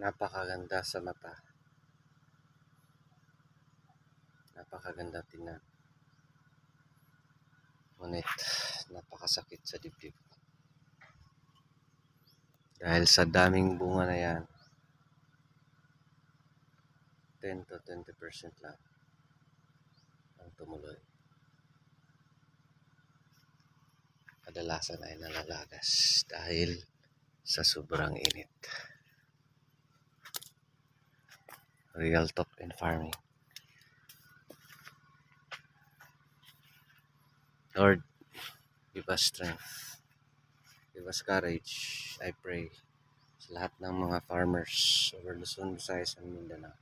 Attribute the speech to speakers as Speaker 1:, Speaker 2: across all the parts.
Speaker 1: Napakaganda sa mata. Napakaganda tingnan. Ngunit napakasakit sa dibdib. Dahil sa daming bunga na yan, 10 to 20% lang ang tumuloy. Kadalasan ay nalalagas dahil sa sobrang init. Real talk in farming. Lord, give us strength. Give us courage. I pray sa lahat ng mga farmers over Luzon, Visayas, and Mindanao.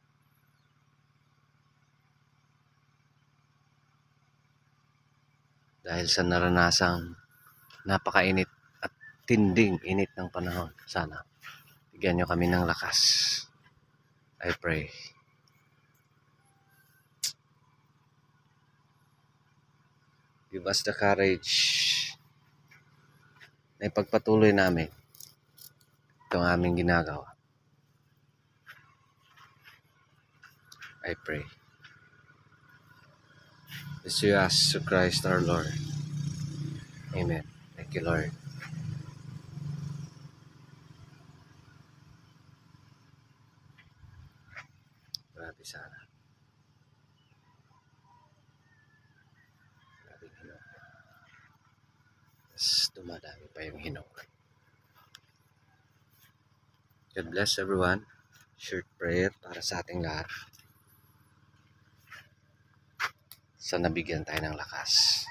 Speaker 1: Dahil sa naranasang napakainit at tinding init ng panahon, sana bigyan nyo kami ng lakas. I pray. Give us the courage na ipagpatuloy namin itong aming ginagawa. I pray. This we ask to Christ our Lord. Amen. Thank you, Lord. Grabe sana. Grabing hinog. Tapos dumadami pa yung hinog. God bless everyone. Short prayer para sa ating lahat. Sana bigyan tayo ng lakas.